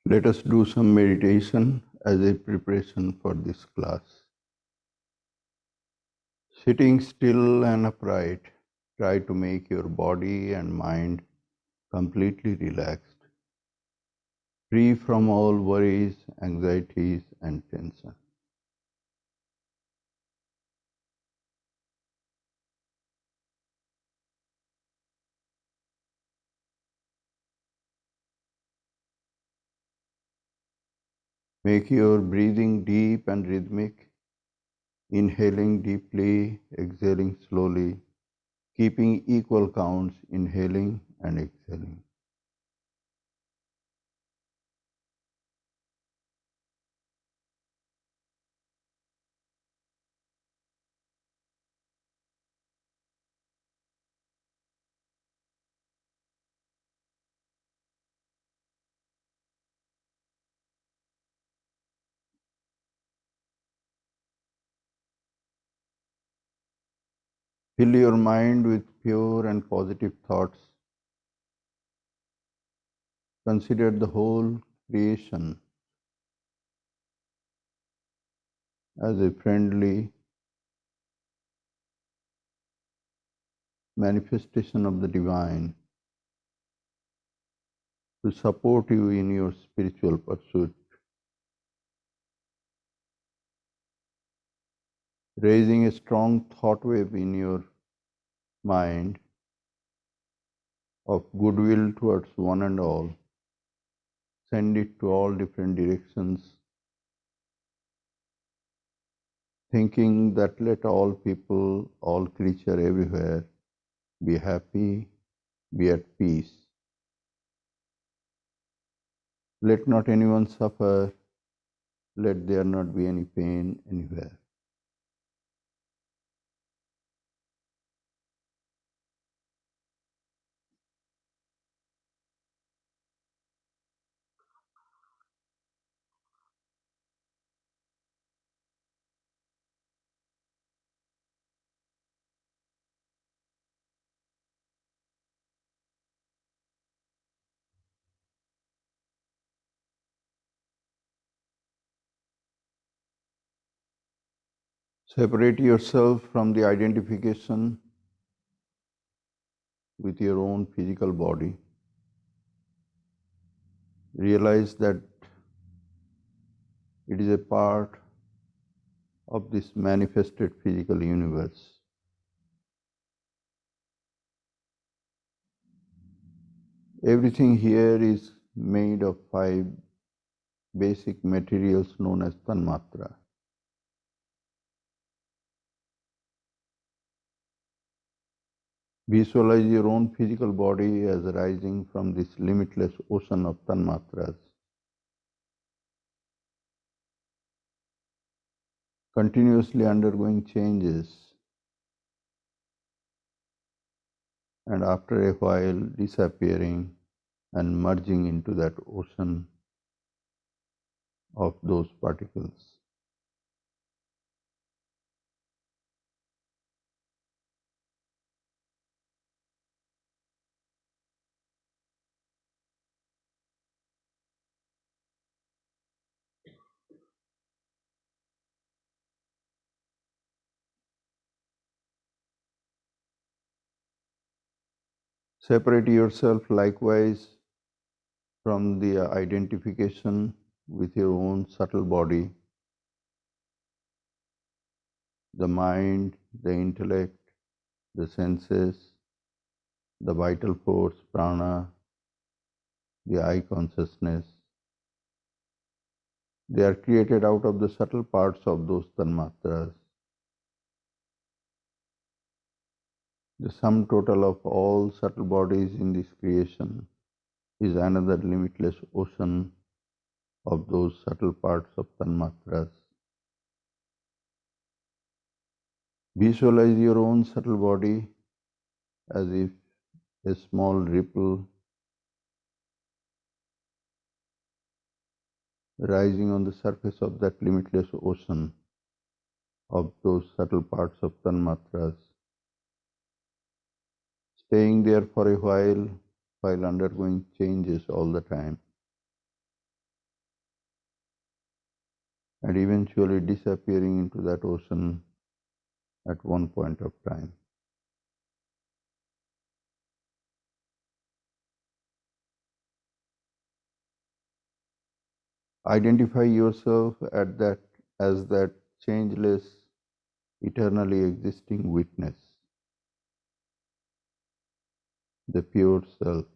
Let us do some meditation as a preparation for this class. Sitting still and upright, try to make your body and mind completely relaxed, free from all worries, anxieties, and tension. Make your breathing deep and rhythmic, inhaling deeply, exhaling slowly, keeping equal counts, inhaling and exhaling. Fill your mind with pure and positive thoughts. Consider the whole creation as a friendly manifestation of the divine to support you in your spiritual pursuit, raising a strong thought wave in your mind of goodwill towards one and all. Send it to all different directions, thinking that let all people, all creature everywhere be happy, be at peace. Let not anyone suffer, let there not be any pain anywhere. Separate yourself from the identification with your own physical body. Realize that it is a part of this manifested physical universe. Everything here is made of 5 basic materials known as tanmatra. Visualize your own physical body as rising from this limitless ocean of tanmatras, continuously undergoing changes, and after a while disappearing and merging into that ocean of those particles. Separate yourself likewise from the identification with your own subtle body, the mind, the intellect, the senses, the vital force, prana, the I consciousness. They are created out of the subtle parts of those tanmatras. The sum total of all subtle bodies in this creation is another limitless ocean of those subtle parts of tanmatras. Visualize your own subtle body as if a small ripple rising on the surface of that limitless ocean of those subtle parts of tanmatras, staying there for a while undergoing changes all the time. and eventually disappearing into that ocean at one point of time. Identify yourself as that changeless, eternally existing witness, the pure self.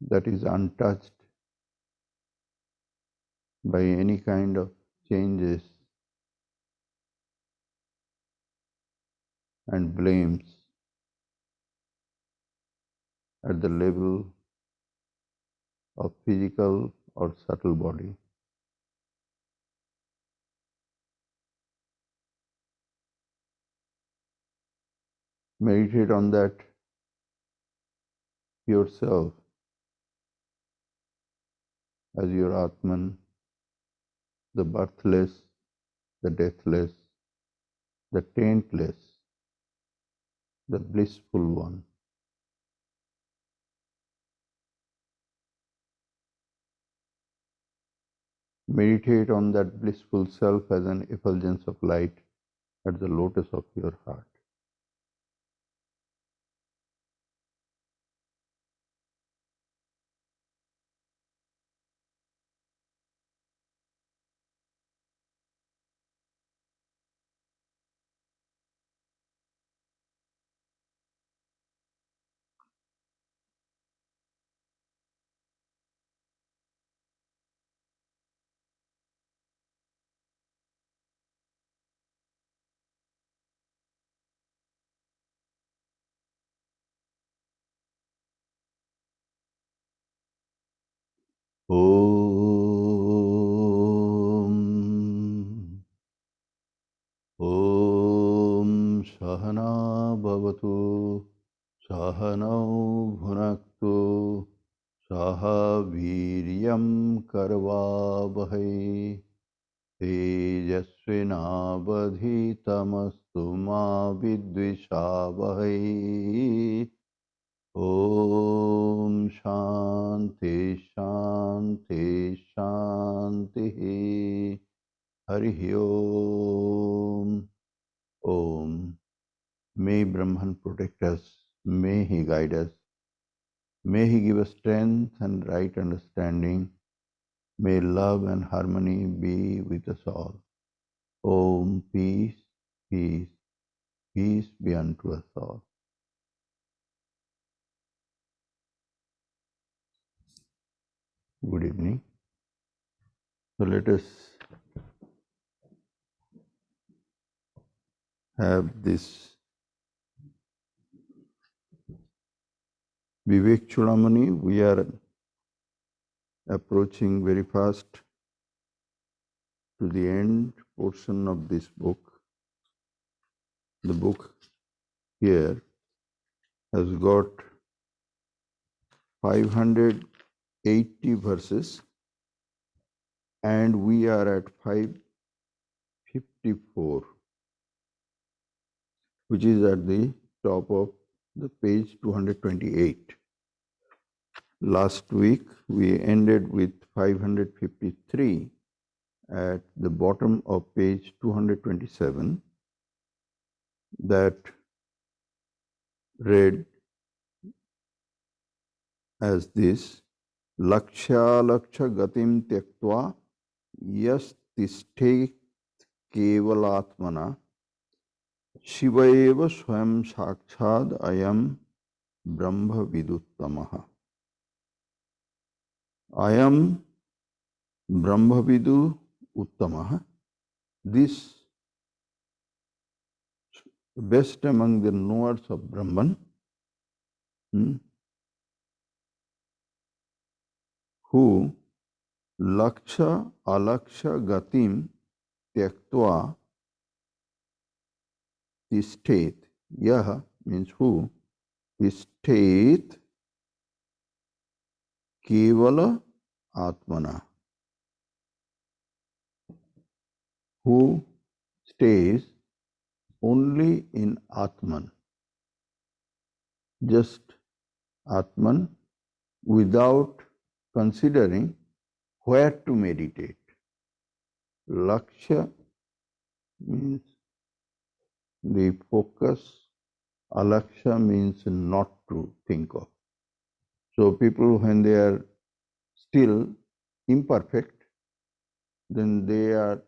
That is untouched by any kind of changes and blames at the level of physical or subtle body. Meditate on that pure self as your Atman, the birthless, the deathless, the taintless, the blissful one. Meditate on that blissful self as an effulgence of light at the lotus of your heart. Om Om Sahana Bhavatu Sahanau Bhunaktu Saha Viryam Karvavahai Tejasvinavadhitamastu ma vidvishavahai. Om Shanti Shanti Shanti. Harihi Om. Om. May Brahman protect us. May he guide us. May he give us strength and right understanding. May love and harmony be with us all. Om, peace, peace, peace be unto us all. Good evening. So let us have this Vivekachudamani. We are approaching very fast to the end portion of this book. The book here has got 580 verses, and we are at 554, which is at the top of the page 228. Last week we ended with 553 at the bottom of page 227 that read as this: Lakshya laksha gatim tyaktva yastishte kevalatmana shivaeva swam sakshad ayam brahma viduttamaha. Ayam brahma vidu uttamaha. This best among the knowers of Brahman, who laksha alaksha gatim tyaktva tistet. Yah means who tistet kevala atmana, who stays only in Atman, just Atman, without considering where to meditate. Lakshya means the focus, alaksha means not to think of. So people, when they are still imperfect, then they are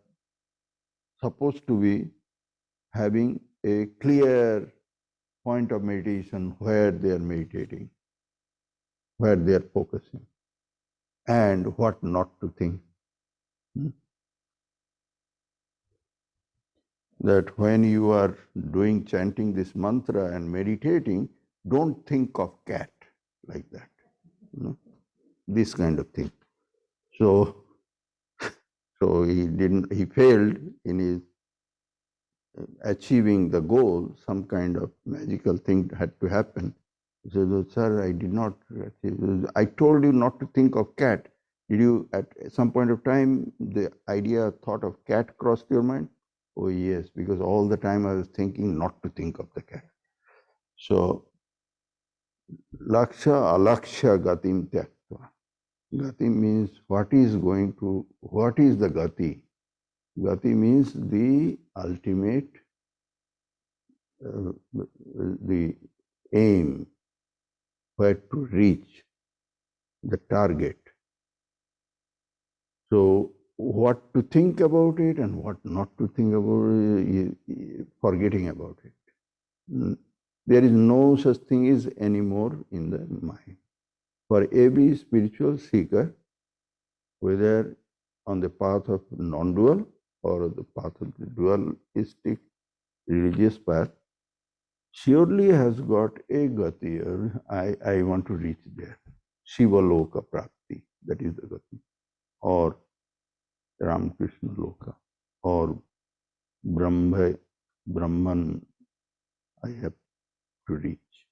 supposed to be having a clear point of meditation where they are meditating, where they are focusing, and what not to think. That when you are doing chanting this mantra and meditating, don't think of cat like that. This kind of thing. So he failed in his achieving the goal. Some kind of magical thing had to happen. He said, "Oh, sir, I did not achieve. I told you not to think of cat. Did you, at some point of time, the thought of cat crossed your mind?" "Oh, yes, because all the time I was thinking not to think of the cat." So, laksha alaksha gatim tyaktva. Gati means what is the gati? Gati means the ultimate, the aim, where to reach, the target. So, what to think about it and what not to think about it, forgetting about it. There is no such thing as anymore in the mind. For every spiritual seeker, whether on the path of non-dual or the path of the dualistic religious path, surely has got a gati, or I want to reach there. Shiva Loka Prapti, that is the gati. Or Ramakrishna Loka, or Brahman, I have to reach.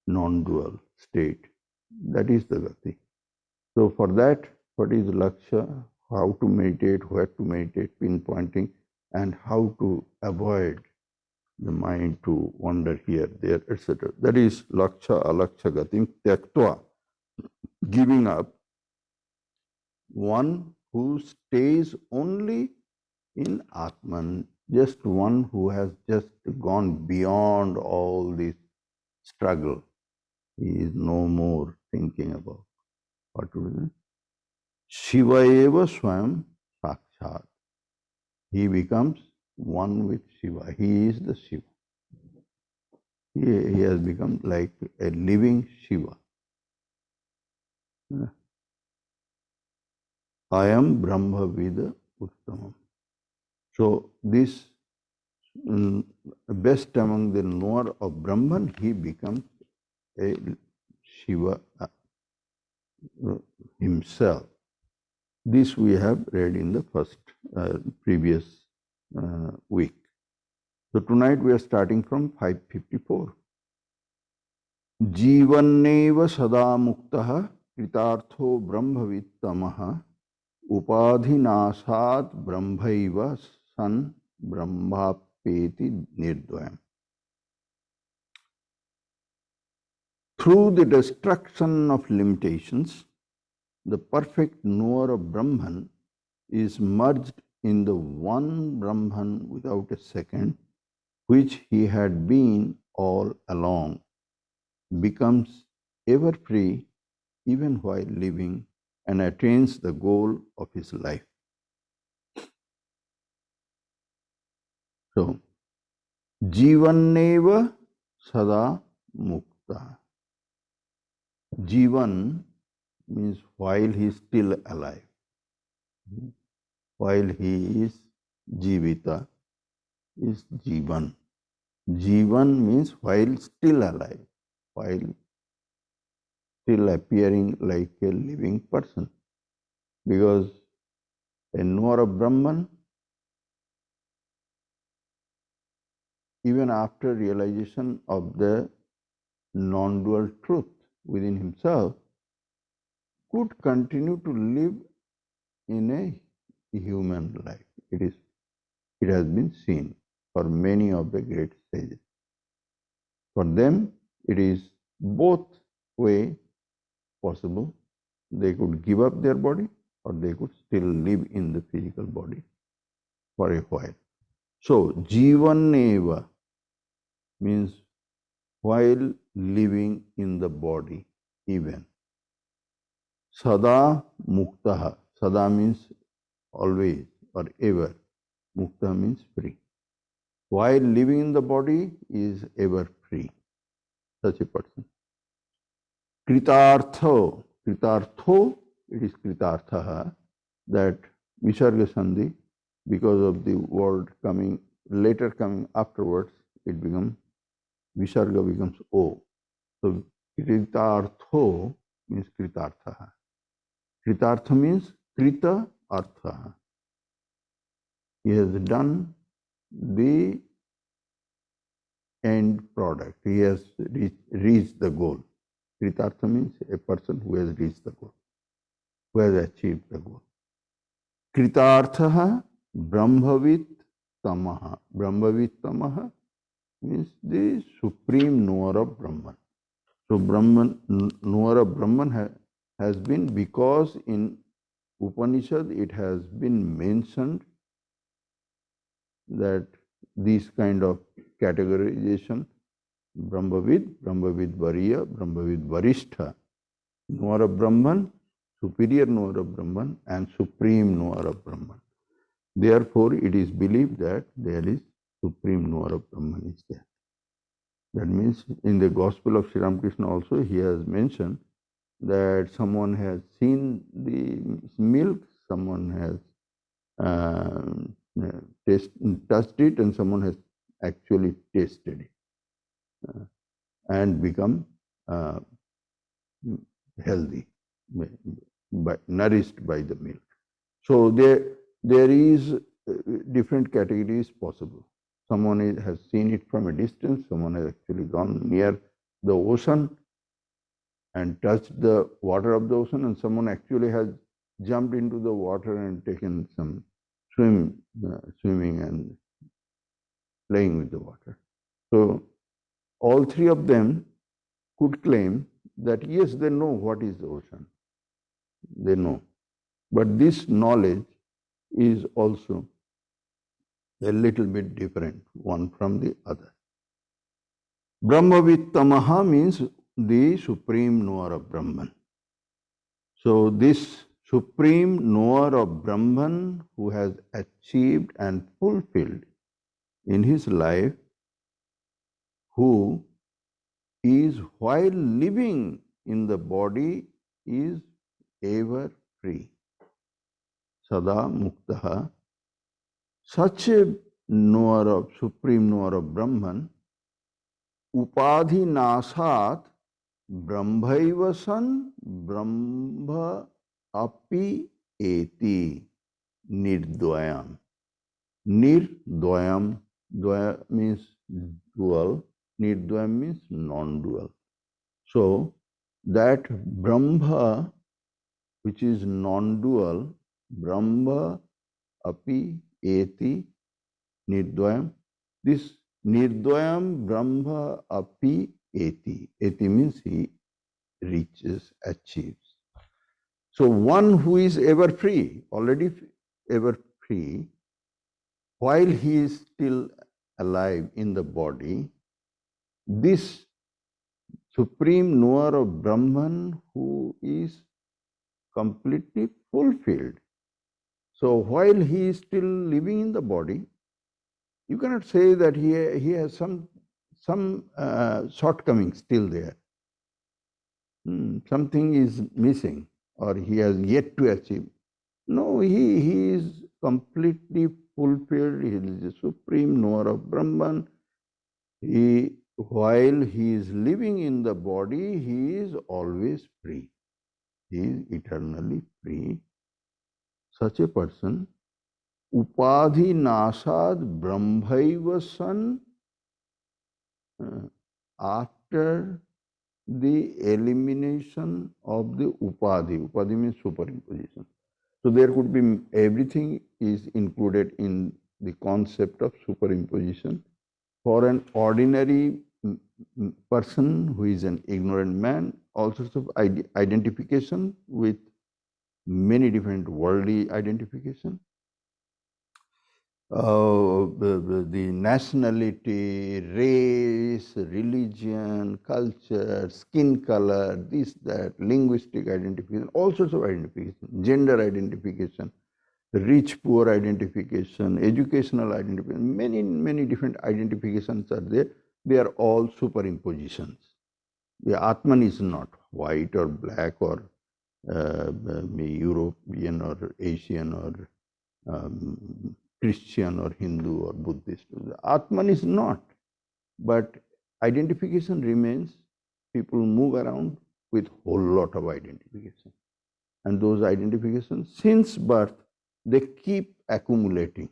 Non-dual state, that is the gati. So for that, what is laksha, how to meditate, where to meditate, pinpointing, and how to avoid the mind to wander here, there, etc. That is laksha alaksha gatim tyaktva, giving up. One who stays only in Atman, just one who has just gone beyond all this struggle. He is no more thinking about what to do. Shiva eva swam sakshat. He becomes one with Shiva. He is the Shiva. He has become like a living Shiva. I am Brahma Vida Uttamam. So this best among the knower of Brahman, he becomes a Shiva himself. This we have read in the previous week. So tonight we are starting from 554. Jivanneva sada muktaha kritartho brahmavittamah upadhinasat brahmaiva san brahmapeti nirdvayam. Through the destruction of limitations, the perfect knower of Brahman is merged in the one Brahman without a second, which he had been all along, becomes ever free even while living, and attains the goal of his life. So, Jivanneva sada mukta. Jivan means while he is still alive. While he is jivita is jivan. Jivan means while still alive, while still appearing like a living person. Because a knower of Brahman, even after realization of the non-dual truth within himself, could continue to live in a human life. It has been seen for many of the great sages. For them, it is both way possible, They could give up their body or they could still live in the physical body for a while. So, jivaneva means while living in the body, even. Sada muktaha. Sada means always or ever. Mukta means free. While living in the body is ever free. Such a person. Kritartho. Kritartho, it is kritartha, that visarga sandhi, because of the word coming, later coming afterwards, it becomes, visarga becomes O. So, kritartho means kritartha. Kritartha means krita artha. He has done the end product. He has reached the goal. Kritartha means a person who has reached the goal, who has achieved the goal. Kritartha Brahmavit Tamaha. Brahmavit Tamaha means the supreme knower of Brahman. So Brahman, knower of Brahman has been, because in Upanishad it has been mentioned that this kind of categorization, Brahmavid, Brahmavid Variya, Brahmavid Varishtha, knower of Brahman, superior knower of Brahman, and supreme knower of Brahman. Therefore, it is believed that there is supreme knower of Brahman is there. That means in the Gospel of Sri Ramakrishna also he has mentioned that someone has seen the milk, someone has touched it, and someone has actually tasted it and become healthy, nourished by the milk. So there is different categories possible. Someone has seen it from a distance, someone has actually gone near the ocean and touched the water of the ocean, and someone actually has jumped into the water and taken some swimming and playing with the water. So all three of them could claim that yes, they know what is the ocean. They know. But this knowledge is also a little bit different one from the other. Brahmavittamaha means the supreme knower of Brahman. So this supreme knower of Brahman who has achieved and fulfilled in his life, who is while living in the body is ever free. Sada muktaha. Such a knower of, supreme knower of Brahman, upadhi nasat brahmaiva san brahma api eti nirdvayam. Nirdvayam, dvaya means dual, nirdvayam means non-dual. So that Brahma, which is non-dual, Brahma api eti nirdvayam. This nirdvayam Brahma api eti. Eti means he reaches, achieves. So one who is ever free, already ever free, while he is still alive in the body, this supreme knower of Brahman who is completely fulfilled. So while he is still living in the body, you cannot say that he has some shortcoming still there. Something is missing or he has yet to achieve. No, he is completely fulfilled. He is the supreme knower of Brahman. While he is living in the body, he is always free. He is eternally free. Such a person, upadhi nasad brahmaiva san, after the elimination of the upadhi. Upadhi means superimposition. So there could be, everything is included in the concept of superimposition. For an ordinary person who is an ignorant man, all sorts of identification with many different worldly identification. The nationality, race, religion, culture, skin color, this, that, linguistic identification, all sorts of identification, gender identification, rich, poor identification, educational identification, many different identifications are there. They are all superimpositions. The Atman is not white or black or European or Asian or Christian or Hindu or Buddhist. The Atman is not, but identification remains. People move around with whole lot of identification. And those identifications, since birth, they keep accumulating,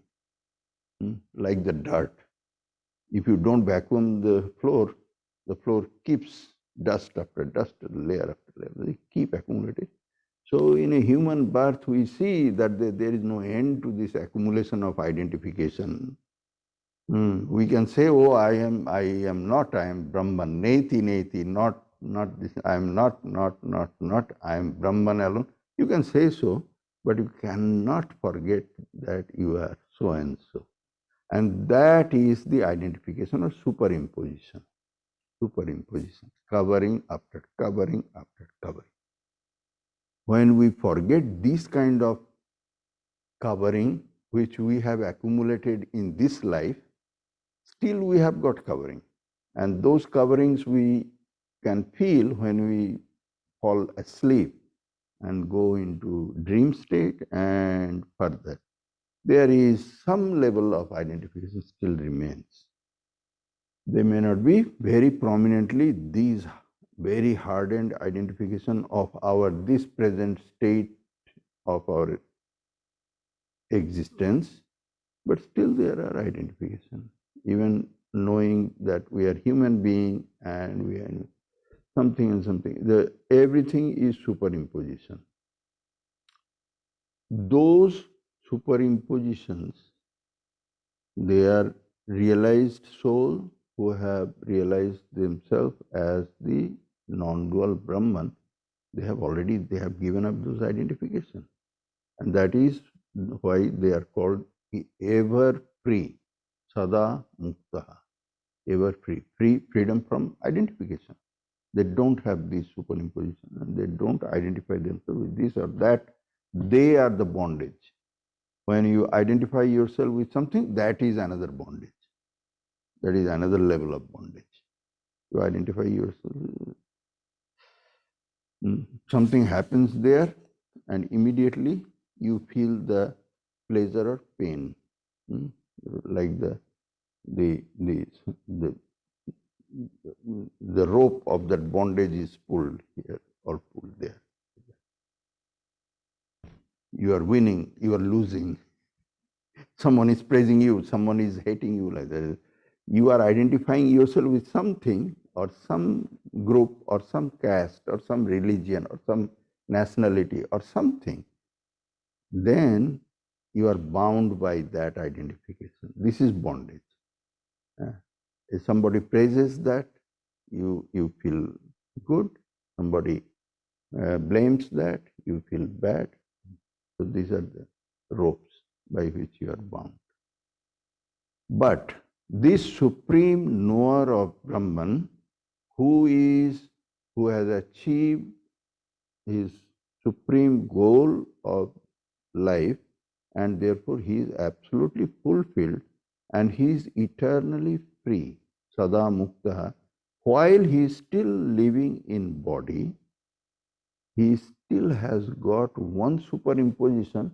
like the dirt. If you don't vacuum the floor keeps dust after dust, layer after layer. They keep accumulating. So in a human birth, we see that there is no end to this accumulation of identification. We can say, oh, I am Brahman, neti, not this, I am not, I am Brahman alone. You can say so, but you cannot forget that you are so and so. And that is the identification or superimposition. Superimposition, covering after covering after covering. When we forget this kind of covering which we have accumulated in this life, still we have got covering. And those coverings we can feel when we fall asleep and go into dream state and further. There is some level of identification still remains. They may not be very prominently these very hardened identification of our this present state of our existence, but still there are identification. Even knowing that we are human being and we are something and something, everything is superimposition. Those superimpositions, they are realized soul who have realized themselves as the non-dual Brahman. They have given up those identifications. And that is why they are called ever free, sada muktaha, ever free, freedom from identification. They don't have this superimposition and they don't identify themselves with this or that. They are the bondage. When you identify yourself with something, that is another bondage. That is another level of bondage. You identify yourself, something happens there, and immediately you feel the pleasure or pain, like the rope of that bondage is pulled here or pulled there. You are winning, you are losing. Someone is praising you, someone is hating you, like that. You are identifying yourself with something or some group or some caste or some religion or some nationality or something. Then you are bound by that identification. This is bondage. If somebody praises that, you feel good. Somebody blames that, you feel bad. So these are the ropes by which you are bound. But this supreme knower of Brahman, who has achieved his supreme goal of life, and therefore he is absolutely fulfilled and he is eternally free, sada muktaha. While he is still living in body, he still has got one superimposition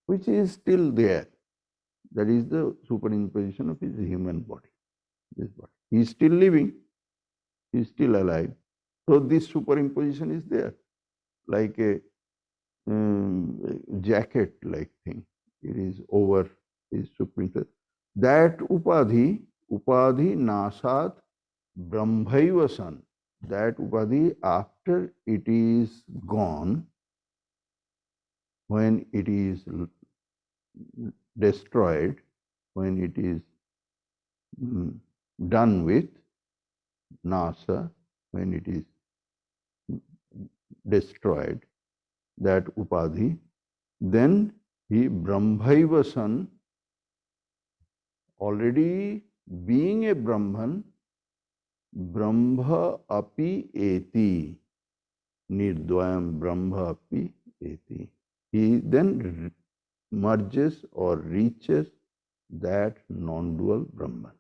which is still there. That is the superimposition of his human body. This body. He is still living, he is still alive. So this superimposition is there, like a jacket-like thing. It is over his supreme. That upadhi nasat brahmaiva san. That upadhi, after it is gone, when it is destroyed, when it is done with, nasa, when it is destroyed, that upadhi, then he Brahmaiva son, already being a Brahman, Brahma api eti, nirdvayam Brahma api eti. He then merges or reaches that non-dual Brahman.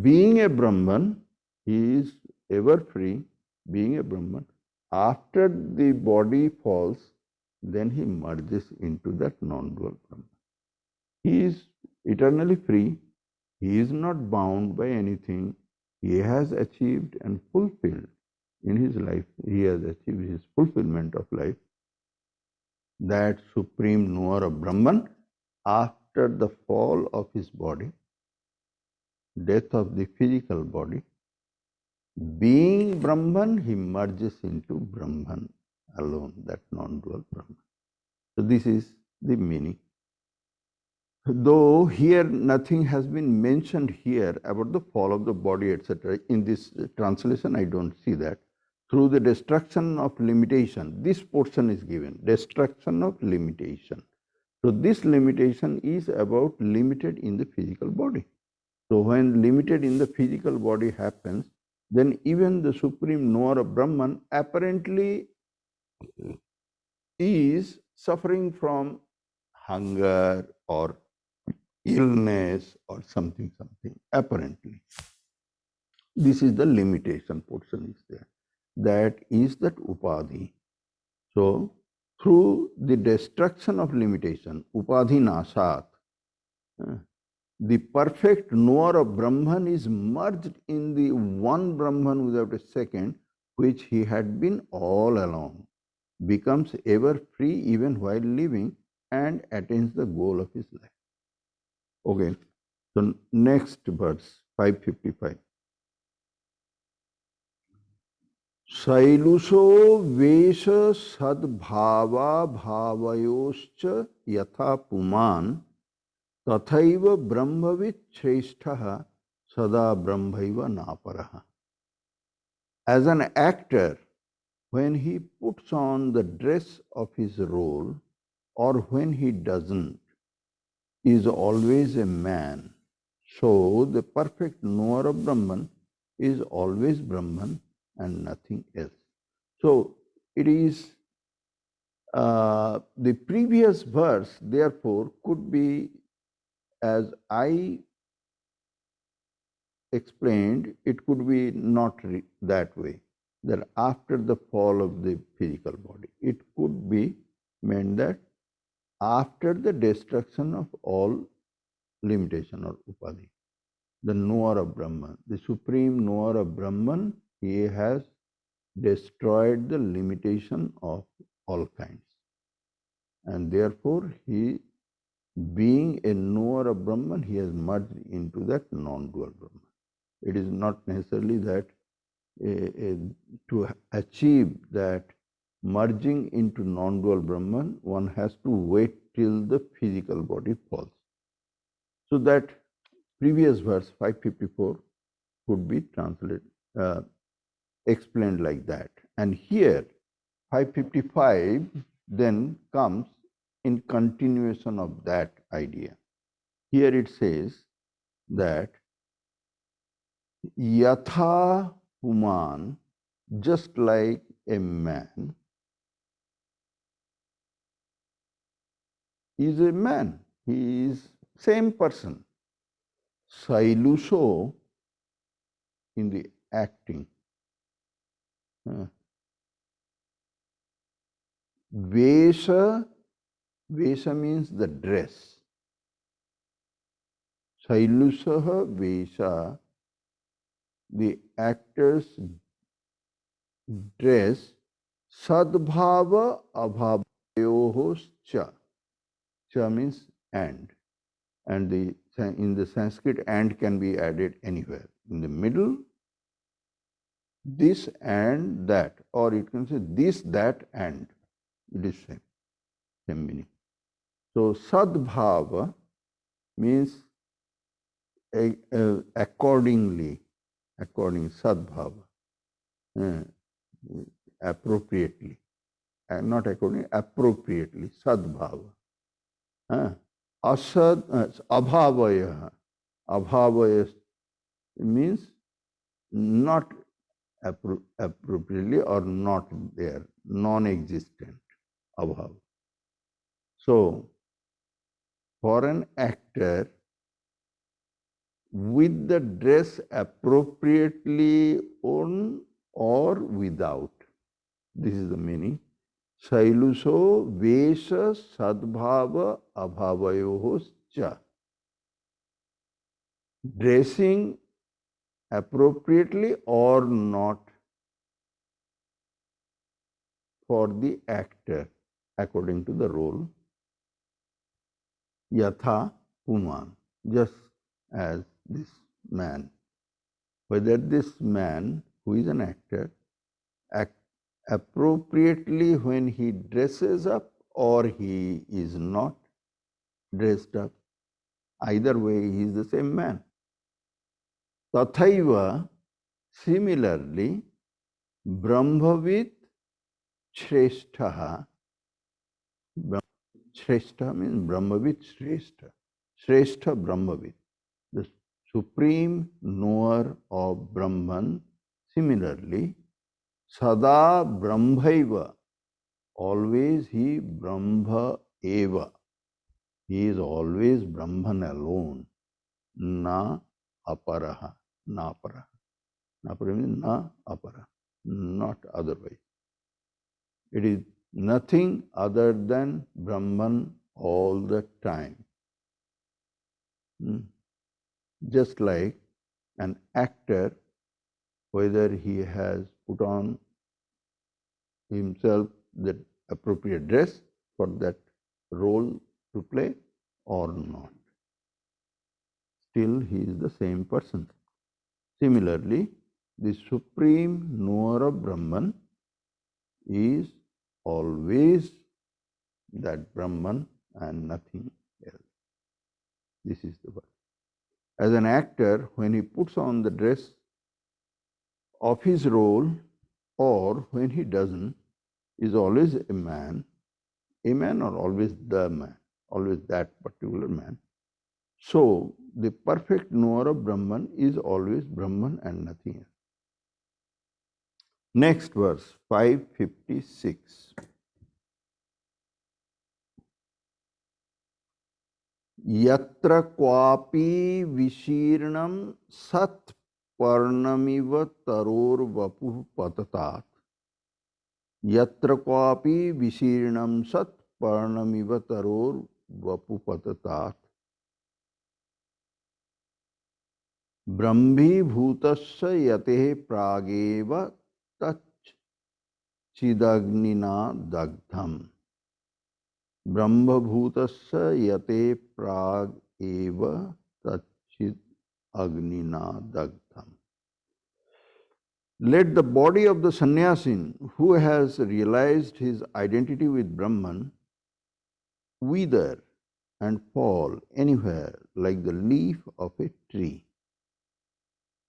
Being a Brahman, he is ever free, being a Brahman. After the body falls, then he merges into that non-dual Brahman. He is eternally free. He is not bound by anything. He has achieved and fulfilled in his life. He has achieved his fulfillment of life. That supreme knower of Brahman, after the fall of his body, death of the physical body, being Brahman, he merges into Brahman alone, that non-dual Brahman. So this is the meaning. Though here nothing has been mentioned here about the fall of the body, etc. In this translation, I don't see that. Through the destruction of limitation, this portion is given, destruction of limitation. So this limitation is about limited in the physical body. So when limited in the physical body happens, then even the supreme knower of Brahman apparently is suffering from hunger or illness or something, apparently. This is the limitation portion is there. That is that upadhi. So, through the destruction of limitation, upadhi nasat, the perfect knower of Brahman is merged in the one Brahman without a second, which he had been all along, becomes ever free even while living, and attains the goal of his life. Okay, so next verse, 555. Sailusho vesha sadbhava bhavayoscha yatha puman tathaiva brahmavit shrestha sada brahmaiva naparaha. As an actor, when he puts on the dress of his role or when he doesn't, is always a man. So the perfect knower of Brahman is always Brahman and nothing else. So it is the previous verse, therefore, could be, as I explained, it could be not that way, that after the fall of the physical body. It could be meant that after the destruction of all limitation or upadhi, the knower of Brahman, the supreme knower of Brahman, he has destroyed the limitation of all kinds. And therefore, he, being a knower of Brahman, he has merged into that non-dual Brahman. It is not necessarily that to achieve that merging into non-dual Brahman, one has to wait till the physical body falls. So that previous verse 554 could be translated, explained like that. And here 555 then comes in continuation of that idea. Here it says that yatha puman, just like a man, is a man. He is same person. Sailusho in the acting. Vesha, Vesha means the dress. Sailusaha Vesha, the actor's dress, sadbhava abhavayohos cha. Cha means and the in the Sanskrit and can be added anywhere. In the middle, this and that, or it can say this, that, and. It is same meaning. So sadbhava means accordingly, according sadbhava, uh, appropriately, not according, appropriately, sadbhava. Asad, abhavaya. Abhavaya means not appropriately or not there, non-existent, abhav. So, for an actor, with the dress appropriately on or without, this is the meaning. Sailuso vesha sadbhava abhavayohoscha. Dressing appropriately or not for the actor according to the role. Yatha Puman, just as this man. Whether this man, who is an actor, act appropriately when he dresses up or he is not dressed up, either way he is the same man. Tathaiva, similarly, Brahmavit Shrestha. Shrestha means Brahmavit Shrestha. Shrestha Brahmavit, the supreme knower of Brahman. Similarly, Sada Brahmaiva, always he Brahma eva. He is always Brahman alone. Na aparaha. Na aparaha. Na aparaha means na apara. Not otherwise. It is nothing other than Brahman all the time. Just like an actor, whether he has put on himself the appropriate dress for that role to play or not, still he is the same person. Similarly, the supreme knower of Brahman is always that Brahman and nothing else. This is the word. As an actor, when he puts on the dress of his role or when he doesn't, is always a man or always the man, always that particular man. So, the perfect knower of Brahman is always Brahman and nothing else. Next verse, 556. Yatra kwapi vishirnam sat parnamiva taror vapuh patatat. Yatra kwapi vishirnam sat parnamiva taror vapuh patatat. Brahmi bhutasya yate prageva tach chidagnina dagdham. Brahmabhutasya yate prag eva tachit agnina dagdham. Let the body of the sannyasin who has realized his identity with Brahman wither and fall anywhere like the leaf of a tree.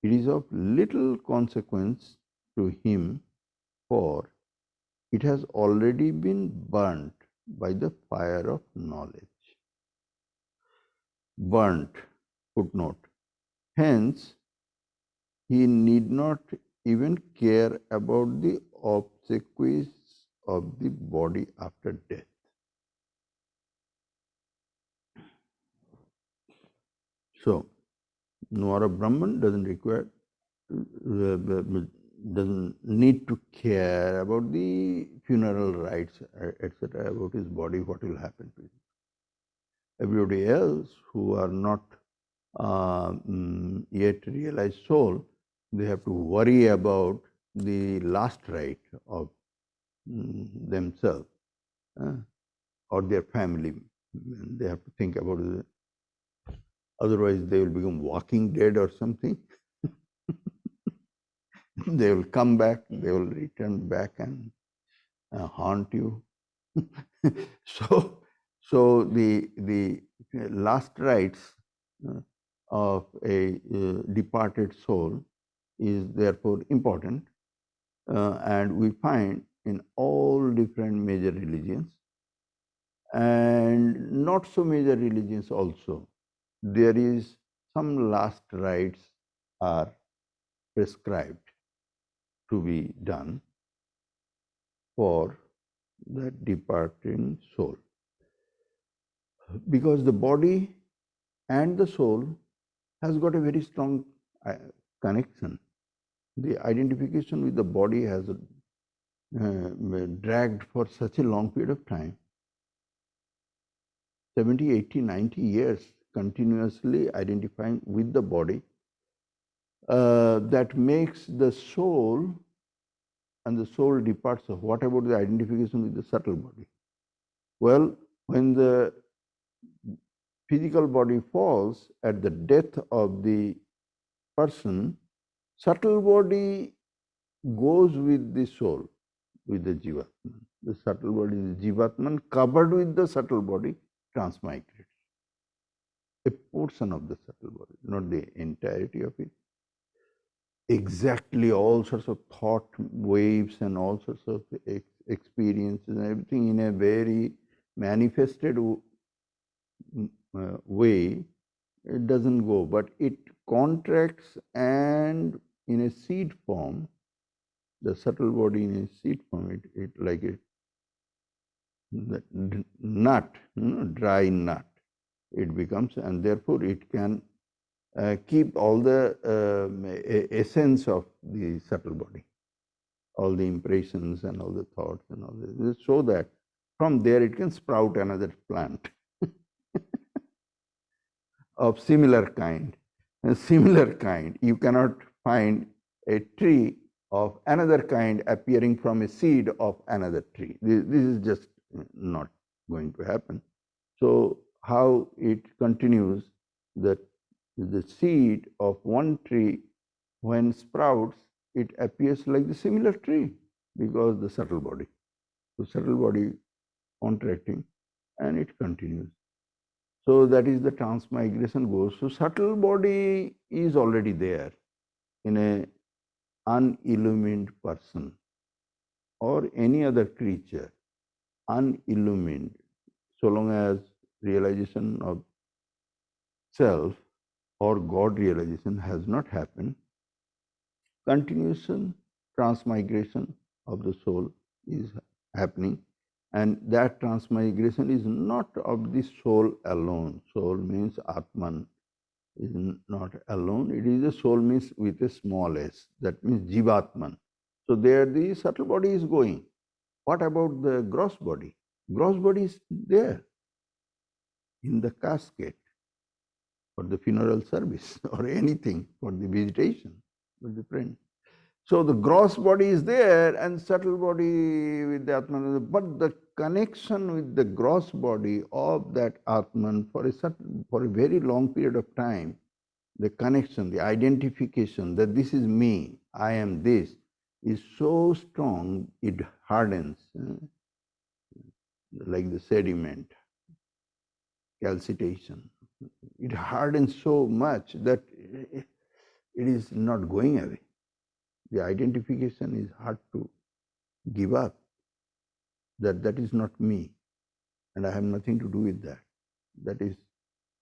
It is of little consequence to him, for it has already been burnt by the fire of knowledge. Burnt, footnote. Hence, he need not even care about the obsequies of the body after death. So, Nwara Brahman doesn't require, doesn't need to care about the funeral rites, etc., about his body, what will happen to him. Everybody else who are not yet realized soul, they have to worry about the last rite of themselves or their family. They have to think about it. Otherwise, they will become walking dead or something. They will come back, they will return back and haunt you. So the last rites of a departed soul is therefore important, and we find in all different major religions and not so major religions also, there is some last rites are prescribed to be done for the departing soul. Because the body and the soul has got a very strong connection. The identification with the body has dragged for such a long period of time, 70, 80, 90 years continuously identifying with the body, that makes the soul, and the soul departs. So what about the identification with the subtle body? Well, when the physical body falls at the death of the person, subtle body goes with the soul, with the jivatman. The subtle body, the jivatman, covered with the subtle body, transmigrates. A portion of the subtle body, not the entirety of it. Exactly all sorts of thought waves and all sorts of experiences and everything in a very manifested way, it doesn't go, but it contracts, and in a seed form, the subtle body in a seed form, it like a nut, dry nut, it becomes, and therefore it can keep all the essence of the subtle body, all the impressions and all the thoughts and all this, so that from there it can sprout another plant of similar kind. A similar kind, you cannot find a tree of another kind appearing from a seed of another tree. This is just not going to happen. So how it continues, that the seed of one tree, when sprouts, it appears like the similar tree, because the subtle body. The subtle body contracting, and it continues. So that is the transmigration goes. So subtle body is already there in a unillumined person or any other creature, unillumined, so long as realization of self or God realization has not happened, continuation, transmigration of the soul is happening. And that transmigration is not of the soul alone. Soul means Atman is not alone. It is a soul means with a small s. That means Jivatman. So there the subtle body is going. What about the gross body? Gross body is there in the casket for the funeral service or anything for the visitation with the friend. So the gross body is there and subtle body with the Atman, but the connection with the gross body of that Atman for a very long period of time, the connection, the identification that this is me, I am this, is so strong, it hardens, like the sediment, calcitation. It hardens so much that it is not going away. The identification is hard to give up, that is not me, and I have nothing to do with that. That is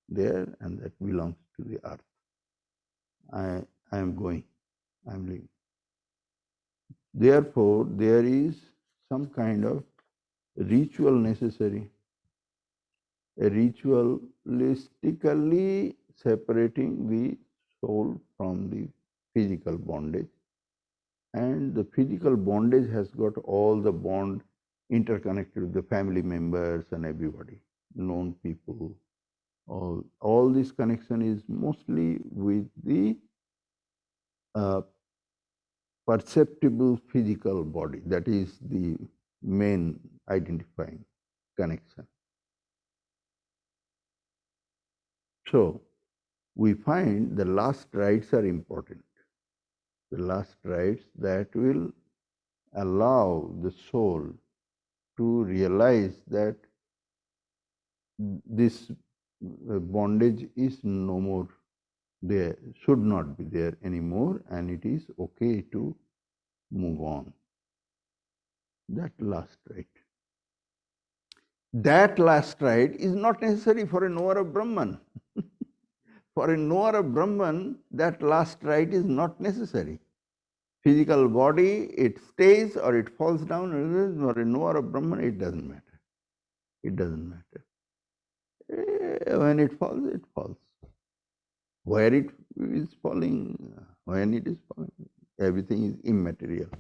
there, and that belongs to the earth. I am going, I am living. Therefore, there is some kind of ritual necessary, a ritualistically separating the soul from the physical bondage. And the physical bondage has got all the bond interconnected with the family members and everybody, known people. All this connection is mostly with the perceptible physical body. That is the main identifying connection. So we find the last rites are important. The last rites that will allow the soul to realize that this bondage is no more They should not be there anymore, and it is okay to move on. That last right. That last right is not necessary for a knower of Brahman. For a knower of Brahman, that last right is not necessary. Physical body, it stays or it falls down. For a knower of Brahman, it doesn't matter. It doesn't matter. When it falls, it falls. Where it is falling, when it is falling, everything is immaterial.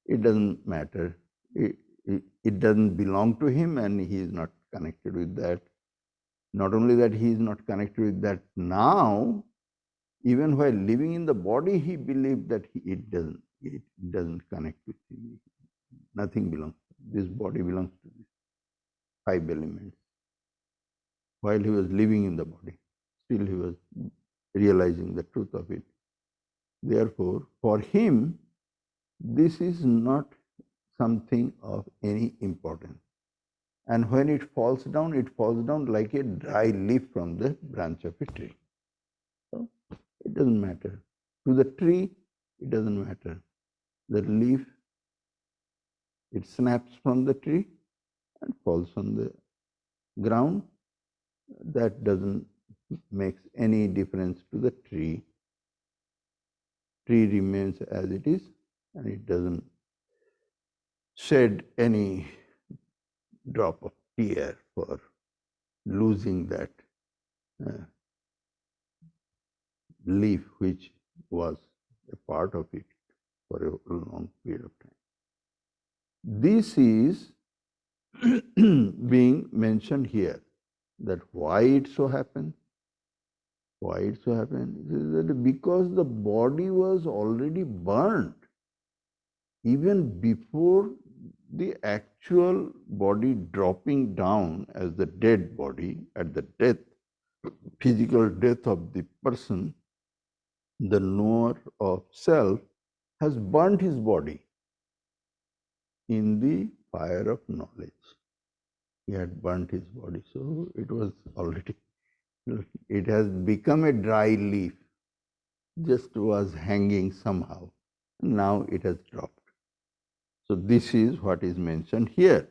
It doesn't matter. It doesn't belong to him, and he is not connected with that. Not only that, he is not connected with that now, even while living in the body, he believed that it doesn't connect with him. Nothing belongs. This body belongs to these five elements. While he was living in the body, still he was realizing the truth of it. Therefore, for him, this is not something of any importance. And when it falls down like a dry leaf from the branch of a tree. So it doesn't matter. To the tree, it doesn't matter. The leaf, it snaps from the tree and falls on the ground. That doesn't make any difference to the tree. Tree remains as it is, and it doesn't shed any drop of tear for losing that leaf which was a part of it for a long period of time. This is being mentioned here, that why it so happened. Why it so happened? Is that because the body was already burnt even before the actual body dropping down as the dead body at the death, physical death of the person, the knower of self has burnt his body in the fire of knowledge. He had burnt his body, so it was already, it has become a dry leaf, just was hanging somehow. Now it has dropped. So this is what is mentioned here.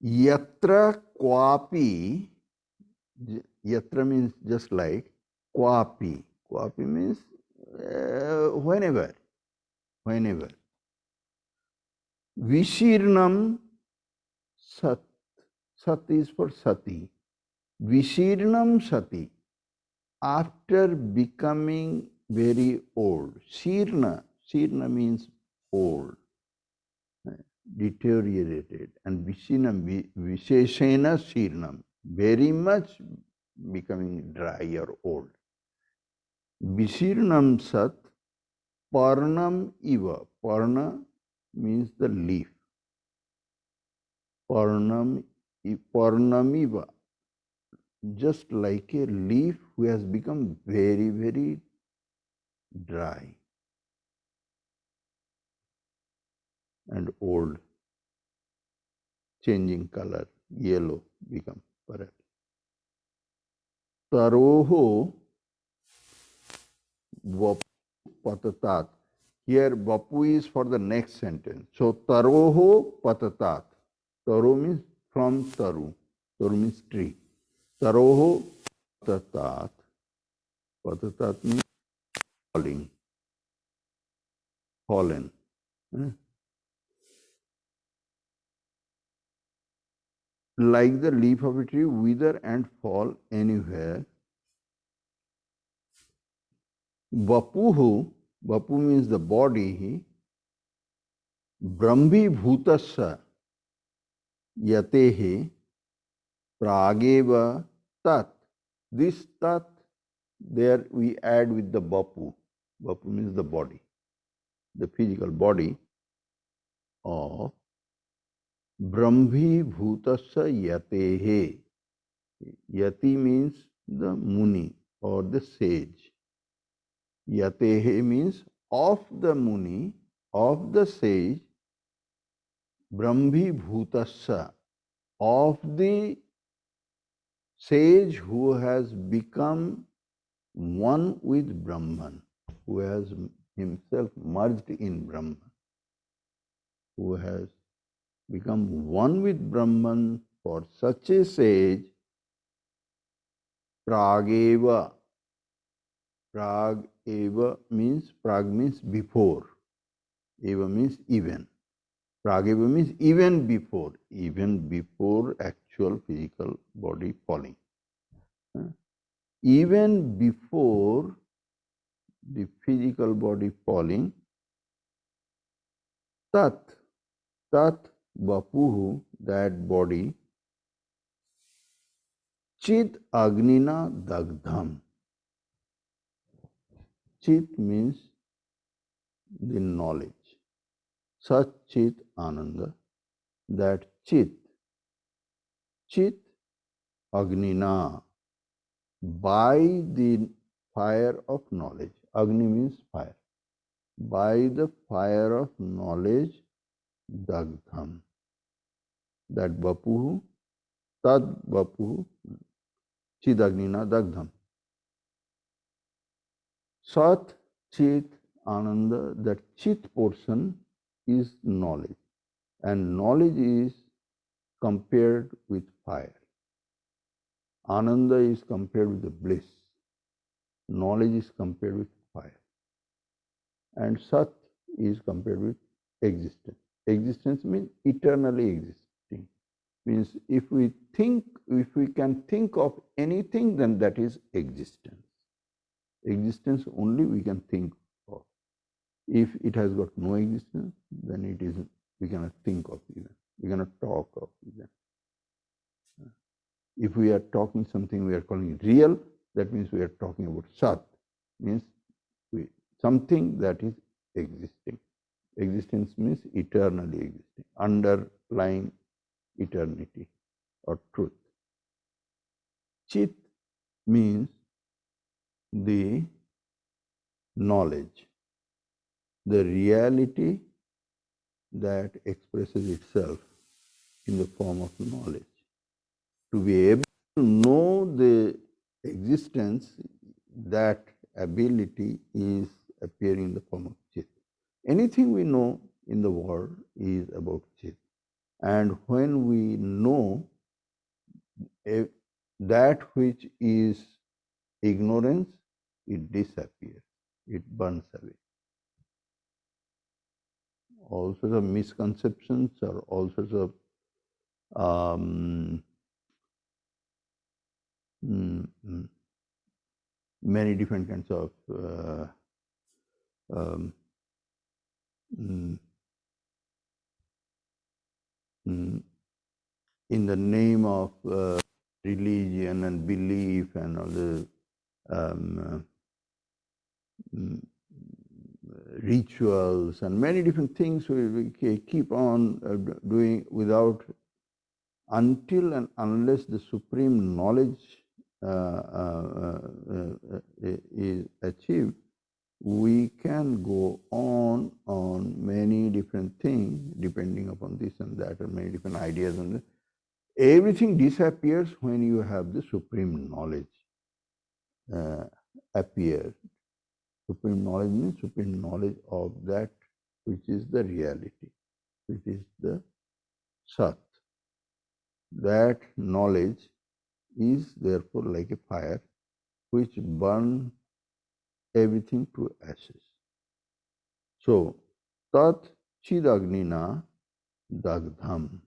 Yatra kwapi, yatra means just like, kwapi. Kwapi means whenever. Vishirnam sat. Sat is for sati. Vishirnam sati. After becoming very old. Shirna. Shirna means old, deteriorated. And Vishinam, Visheshena Shirnam. Very much becoming dry or old. Vishirnam sat. Parnam iva. Parna means the leaf. Parnamiva, just like a leaf who has become very, very dry and old, changing color, yellow become perhaps. Taroho vapu patatat. Here vapu is for the next sentence. So taroho patatat. Taro means from taru. Taru means tree. Taroho patatat. Patatat means falling, fallen. Like the leaf of a tree, wither and fall anywhere. Vapuhu, vapu means the body, brahmi bhutasya yatehe prageva tat. This tat, there we add with the vapu. Vapu means the body, the physical body of brahmi bhutasya yatehe. Yati means the muni or the sage. Yatehe means of the muni, of the sage, brahmi bhutasya, of the sage who has become one with Brahman, who has himself merged in Brahman, who has become one with Brahman. For such a sage, prageva. Prageva means, prag means before, eva means even. Prageva means even before actual physical body falling. Even before the physical body falling, tat vapuhu, that body, chit agnina dagdham. Chit means the knowledge. Sat chit ananda, that chit agnina, by the fire of knowledge. Agni means fire. By the fire of knowledge, dagdham. That vapuhu, tad vapuhu, chidagnina dagdham. Sat chit ananda, that chit portion is knowledge. And knowledge is compared with fire. Ananda is compared with the bliss. Knowledge is compared with fire. And Sat is compared with existence. Existence means eternally existing. Means if we can think of anything, then that is existence. Existence only we can think of. If it has got no existence, then it isn't. We cannot think of even. We cannot talk of even. If we are talking something we are calling it real, that means we are talking about Sat, means something that is existing. Existence means eternally existing, underlying eternity or truth. Chit means the knowledge, the reality that expresses itself in the form of knowledge. To be able to know the existence, that ability is appearing in the form of Chit. Anything we know in the world is about Chit. And when we know that which is ignorance, it disappears, it burns away. All sorts of misconceptions or all sorts of many different kinds of in the name of religion and belief and all the rituals and many different things we keep on doing without, until and unless the supreme knowledge is achieved, we can go on many different things depending upon this and that and many different ideas, and everything disappears when you have the supreme knowledge appear. Supreme knowledge means supreme knowledge of that which is the reality, which is the Sat. That knowledge is therefore like a fire which burns everything to ashes. So, tat chidagnina dagdham.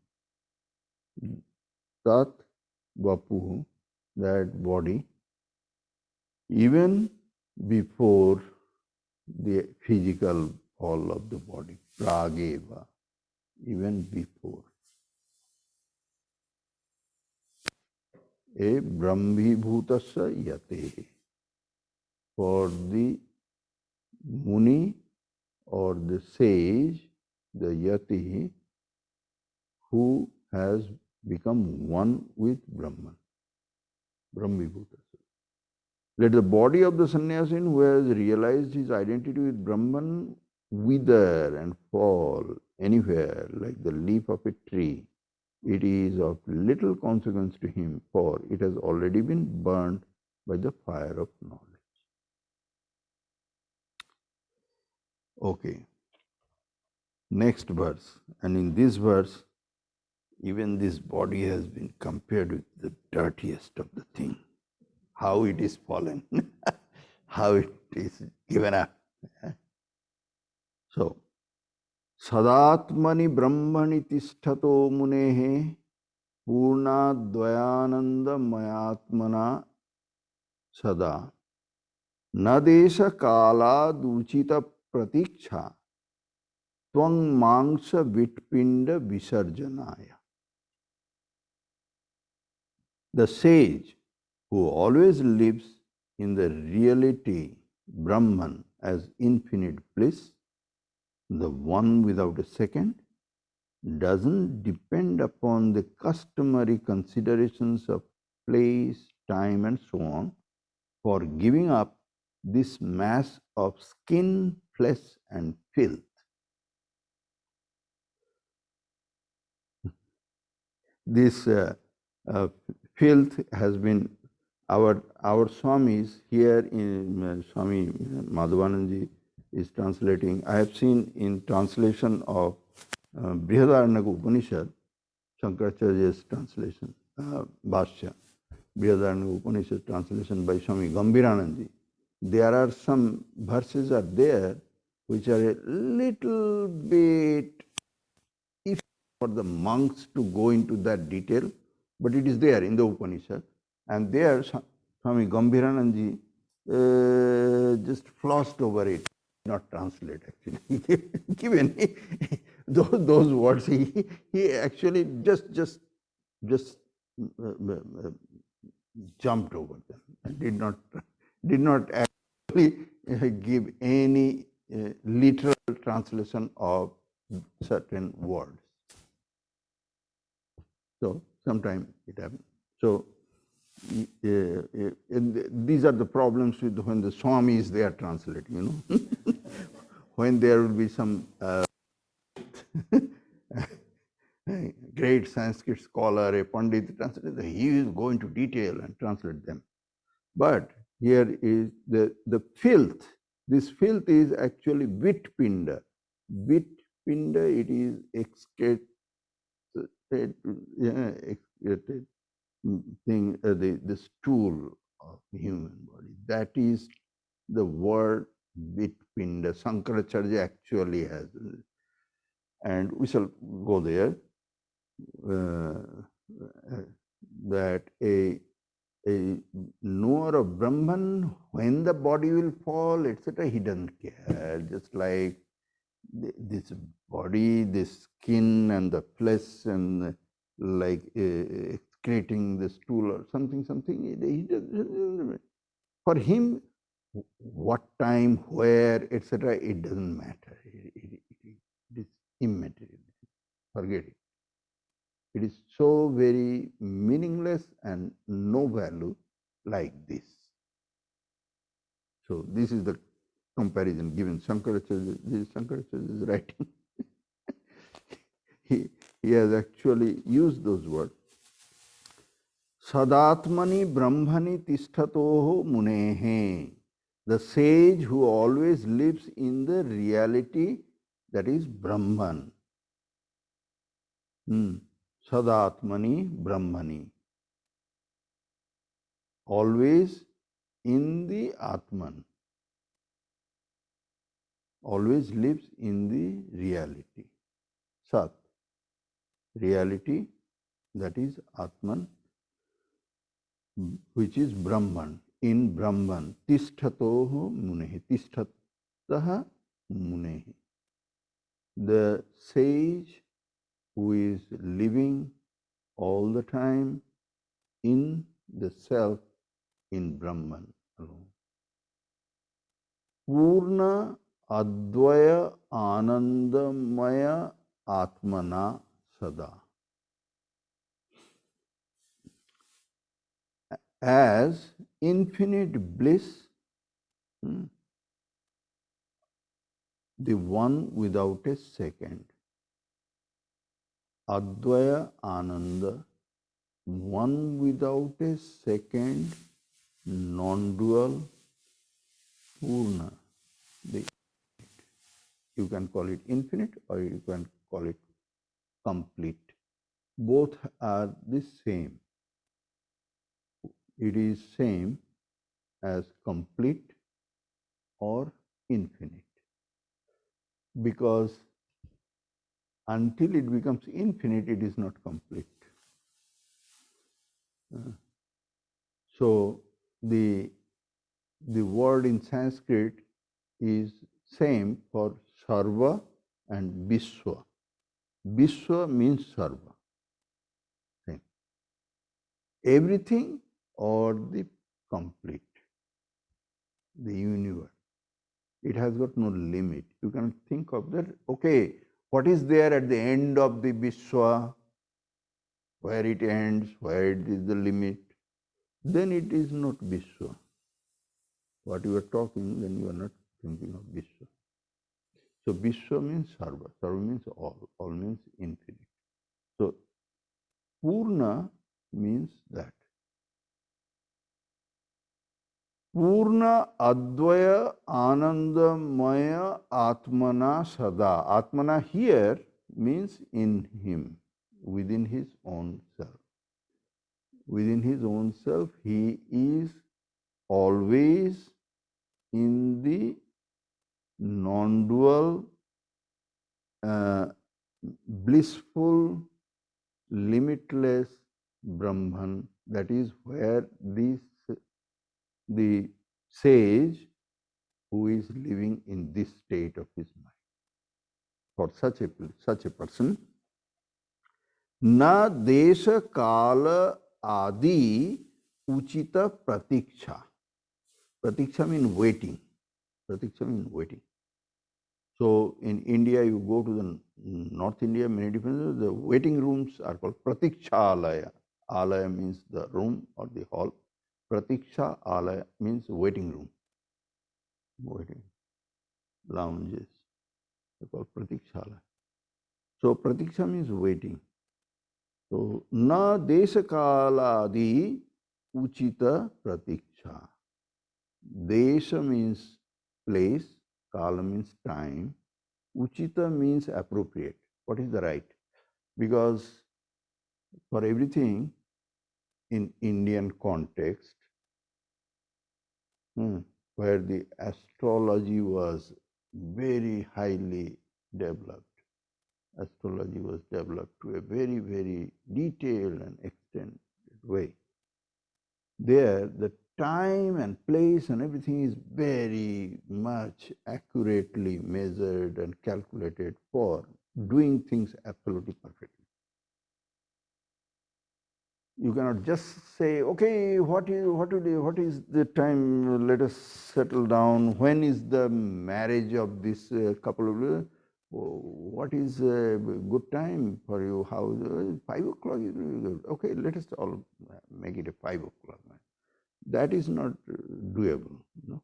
Tat vapuhu, that body, even before the physical fall of the body, prageva, even before. A brahmibhutasya yate, for the Muni or the sage, the yati, who has become one with Brahman, brahmibhutasya. Let the body of the sannyasin who has realized his identity with Brahman wither and fall anywhere like the leaf of a tree. It is of little consequence to him, for it has already been burnt by the fire of knowledge. Okay, next verse. And in this verse, even this body has been compared with the dirtiest of the thing. How it is fallen, how it is given up. So, sadatmani brahmani tishtato munehe purnadvayananda mayatmana sada nadesha kala duchita pratiksha twang mangsa vitpinda visarjanaya. The sage who always lives in the reality Brahman as infinite bliss, the one without a second, doesn't depend upon the customary considerations of place, time, and so on for giving up this mass of skin, flesh, and filth. This uh, filth has been our Swamis here in Swami Madhavananji is translating. I have seen in translation of Brihadaranyaka Upanishad, Shankaracharya's translation, Bhashya, Brihadaranyaka Upanishad translation by Swami Gambhirananji. There are some verses are there which are a little bit if for the monks to go into that detail, but it is there in the Upanishad. And there, Swami Gambhirananji just flossed over it, not translate actually. Given those words, he actually just jumped over them and did not actually give any literal translation of certain words. So sometimes it happens. So these are the problems with when the Swamis they are translating. When there will be some great Sanskrit scholar, a Pandit translator, he will go into detail and translate them. But here is the filth. This filth is actually vitpinda. Vitpinda, it is excreted thing, the stool of the human body. That is the word vitpinda. Sankaracharya actually has, and we shall go there. That a knower of Brahman, when the body will fall, etc., he doesn't care. Just like this body, this skin and the flesh and like excreting the stool or something, he doesn't, for him, what time, where, etc., it doesn't matter. It is immaterial. Forget it. It is so very meaningless and no value like this. So this is the comparison given. Shankaracharya, this Shankaracharya is writing. he has actually used those words. Sadatmani brahmani tisthatoho munehe. The sage who always lives in the reality that is Brahman. Sadatmani brahmani. Always in the Atman. Always lives in the reality. Sat. Reality, that is Atman, which is Brahman. In Brahman. Tisthatoho munehi. Tisthataha munehi. The sage who is living all the time in the self, in Brahman alone. Purna Advaya Anandamaya Atmana Sada. As infinite bliss, the one without a second. Advaya Ananda, one without a second, non-dual, Purna. You can call it infinite or you can call it complete. Both are the same. It is same as complete or infinite. Because until it becomes infinite, it is not complete. So the word in Sanskrit is same for sarva and viswa. Viswa means sarva. Same. Everything or the complete, the universe. It has got no limit. You can think of that, okay, what is there at the end of the viswa, where it ends, where it is the limit, then it is not viswa. What you are talking, then you are not thinking of viswa. So viswa means sarva, sarva means all means infinite. So purna means that. Purna advaya anandamaya atmana sada. Atmana here means in him, within his own self. Within his own self, he is always in the non-dual, blissful, limitless Brahman. That is where the sage who is living in this state of his mind. For such a person, na desha kala adi uchita pratiksha. Pratiksha means waiting. Pratiksha means waiting. So in India, you go to the North India, many different, the waiting rooms are called pratiksha alaya. Alaya means the room or the hall. Pratiksha alaya means waiting room. Waiting. Lounges. They're called pratiksha alaya. So pratiksha means waiting. So na deshakaladi uchita pratiksha. Desha means place, kala means time, uchita means appropriate. What is the right? Because for everything in Indian context, where the astrology was very highly developed, astrology was developed to a very, very detailed and extended way. There, the time and place and everything is very much accurately measured and calculated for doing things absolutely perfectly. You cannot just say, okay, what is the time? Let us settle down. When is the marriage of this couple of? What is a good time for you? How 5 o'clock is really good. Okay, let us all make it a 5 o'clock. That is not doable. No?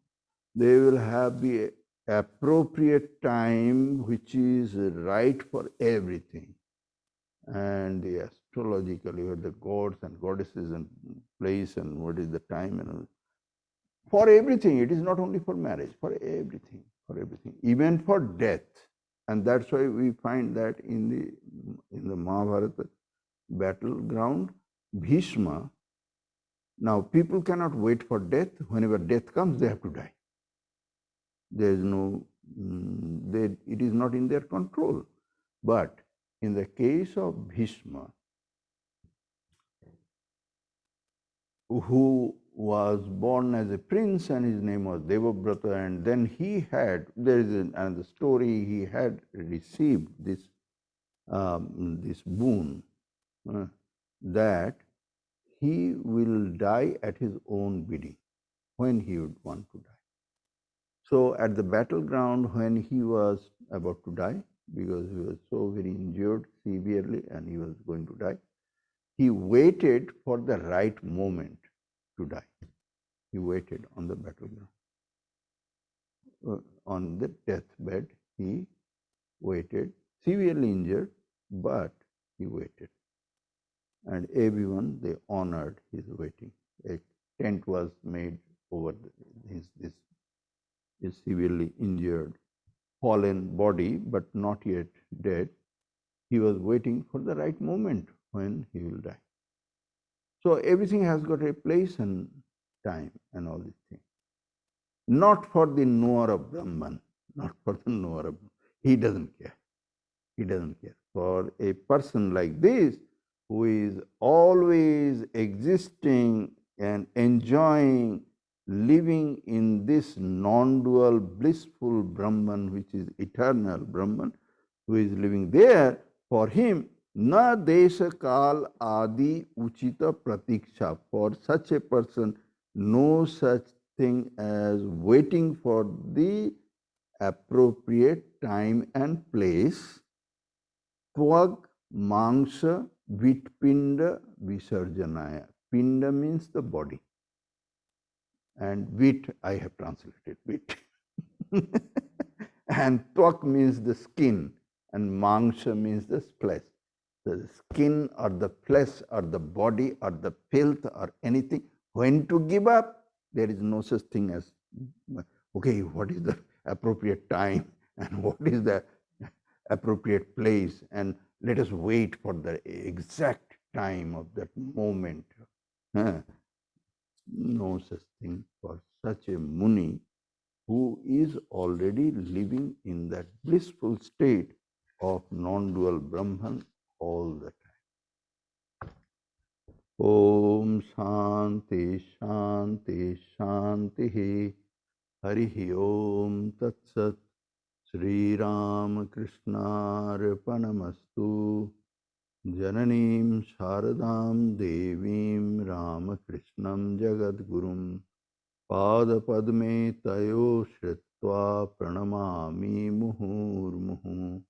They will have the appropriate time which is right for everything. And the astrologically, the gods and goddesses and place and what is the time and for everything. It is not only for marriage, for everything, even for death. And that's why we find that in the Mahabharata battleground, Bhishma. Now people cannot wait for death. Whenever death comes, they have to die. There is no, it is not in their control. But in the case of Bhishma, who was born as a prince and his name was Devabrata, and then he had, there is another story, he had received this, this boon that he will die at his own bidding when he would want to die. So at the battleground, when he was about to die, because he was so very injured severely and he was going to die, he waited for the right moment to die. He waited on the battleground. On the deathbed, he waited, severely injured, but he waited. And everyone, they honored his waiting. A tent was made over this severely injured fallen body, but not yet dead. He was waiting for the right moment when he will die. So everything has got a place and time and all these things. Not for the knower of Brahman, not for the knower of, he doesn't care. He doesn't care. For a person like this, who is always existing and enjoying living in this non-dual blissful Brahman, which is eternal Brahman, who is living there, for him, na desha kal adi uchita pratiksha. For such a person, no such thing as waiting for the appropriate time and place. Twag mangsha vitpinda visarjanaya. Pinda means the body, and vit I have translated vit. And twak means the skin, and mangsha means the flesh. The skin or the flesh or the body or the filth or anything. When to give up, there is no such thing as, okay, what is the appropriate time and what is the appropriate place, and let us wait for the exact time of that moment. No such thing for such a Muni who is already living in that blissful state of non-dual Brahman all the time. Om Shanti Shanti Shanti Harihi Om Tat Sat Sri Ram Krishna Arpanamastu Jananim Sharadam Devim Ramakrishnam Jagadgurum Padapadme Tayo Shritva Pranamami Muhurmuhu.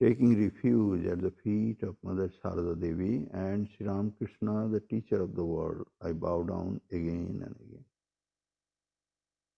Taking refuge at the feet of Mother Sharada Devi and Sri Ram Krishna, the teacher of the world, I bow down again and again.